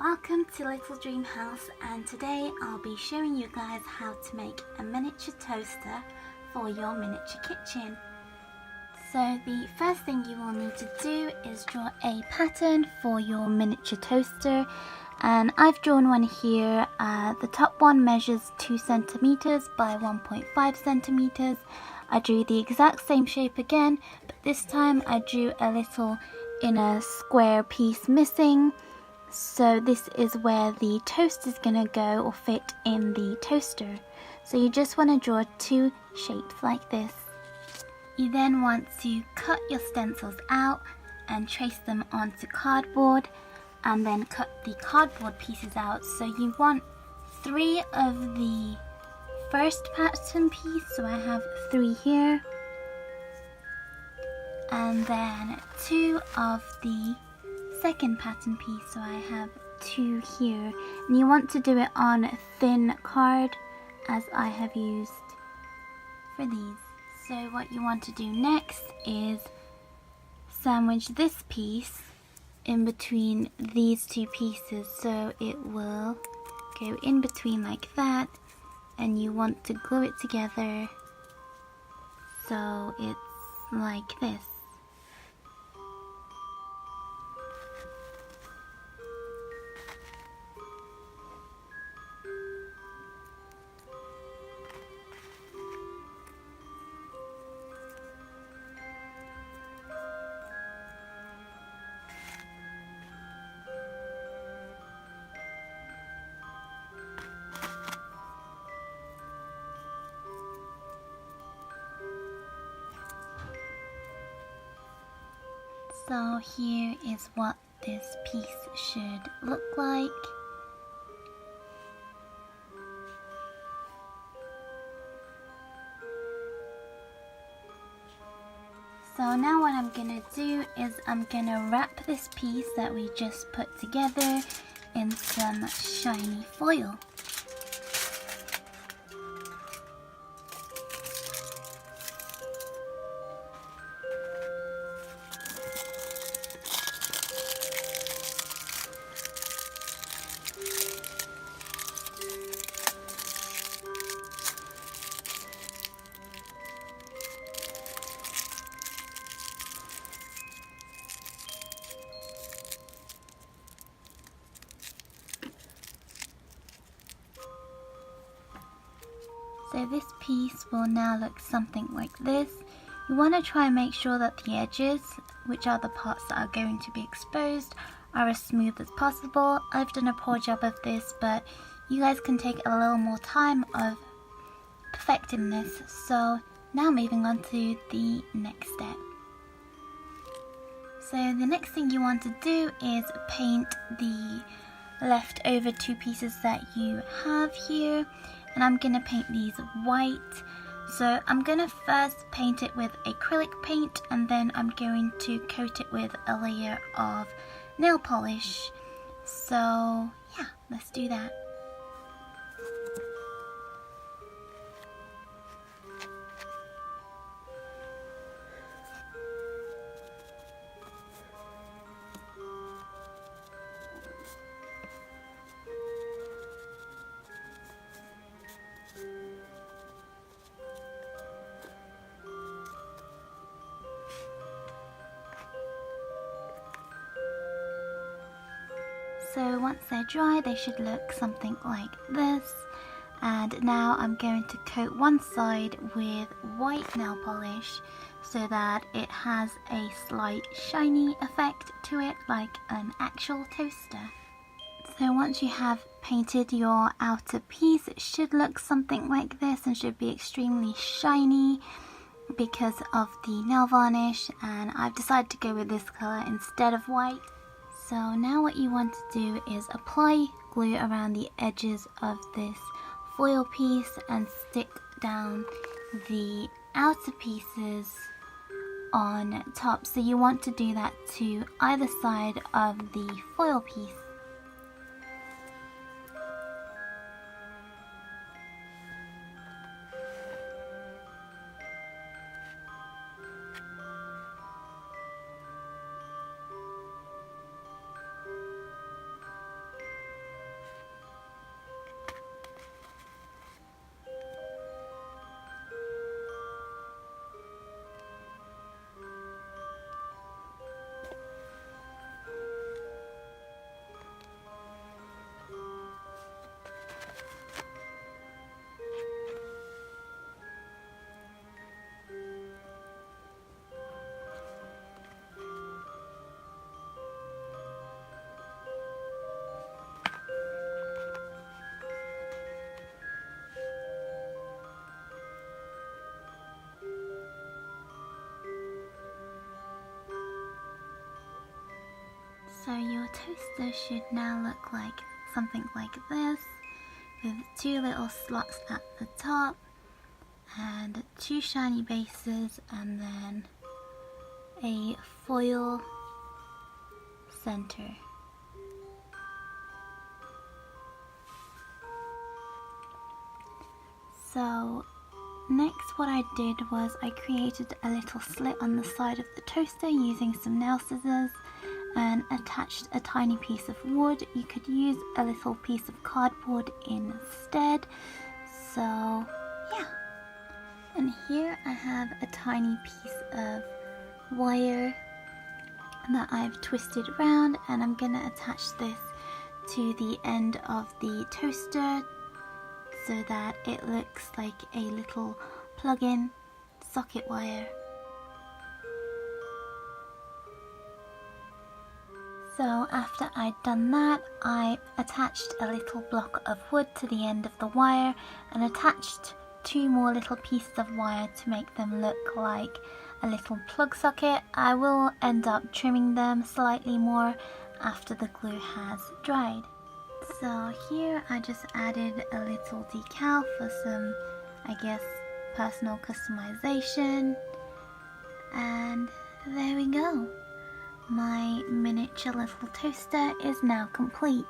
Welcome to Little Dream House, and today I'll be showing you guys how to make a miniature toaster for your miniature kitchen. So the first thing you will need to do is draw a pattern for your miniature toaster, and I've drawn one here. The top one measures 2 centimeters by 1.5 centimeters. I drew the exact same shape again, but this time I drew a little inner square piece missing. So this is where the toast is going to go or fit in the toaster. So you just want to draw 2 shapes like this. You then want to cut your stencils out and trace them onto cardboard, and then cut the cardboard pieces out. So you want 3 of the first pattern piece, so I have 3 here, and then 2 of the second pattern piece, so I have 2 here. And you want to do it on thin card, as I have used for these. So what you want to do next is sandwich this piece in between these 2 pieces, so it will go in between like that, and you want to glue it together so it's like this. So here is what this piece should look like. So now what I'm gonna do is I'm gonna wrap this piece that we just put together in some shiny foil. So this piece will now look something like this. You want to try and make sure that the edges, which are the parts that are going to be exposed, are as smooth as possible. I've done a poor job of this, but you guys can take a little more time of perfecting this. So now moving on to the next step. So the next thing you want to do is paint the leftover 2 pieces that you have here. And I'm going to paint these white. So I'm going to first paint it with acrylic paint, and then I'm going to coat it with a layer of nail polish. So yeah, let's do that. So once they're dry, they should look something like this. And now I'm going to coat one side with white nail polish so that it has a slight shiny effect to it, like an actual toaster. So once you have painted your outer piece, it should look something like this and should be extremely shiny because of the nail varnish, and I've decided to go with this colour instead of white. So now what you want to do is apply glue around the edges of this foil piece and stick down the outer pieces on top. So you want to do that to either side of the foil piece. So your toaster should now look like something like this, with 2 little slots at the top and 2 shiny bases and then a foil center. So next what I did was I created a little slit on the side of the toaster using some nail scissors and attached a tiny piece of wood. You could use a little piece of cardboard instead. So yeah. And here I have a tiny piece of wire that I've twisted around, and I'm gonna attach this to the end of the toaster so that it looks like a little plug-in socket wire. So after I'd done that, I attached a little block of wood to the end of the wire and attached 2 more little pieces of wire to make them look like a little plug socket. I will end up trimming them slightly more after the glue has dried. So here I just added a little decal for some, I guess, personal customization, and there we go. My miniature little toaster is now complete.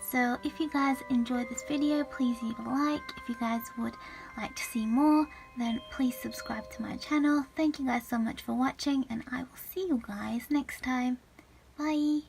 So if you guys enjoyed this video, please leave a like. If you guys would like to see more, then please subscribe to my channel. Thank you guys so much for watching, and I will see you guys next time. Bye!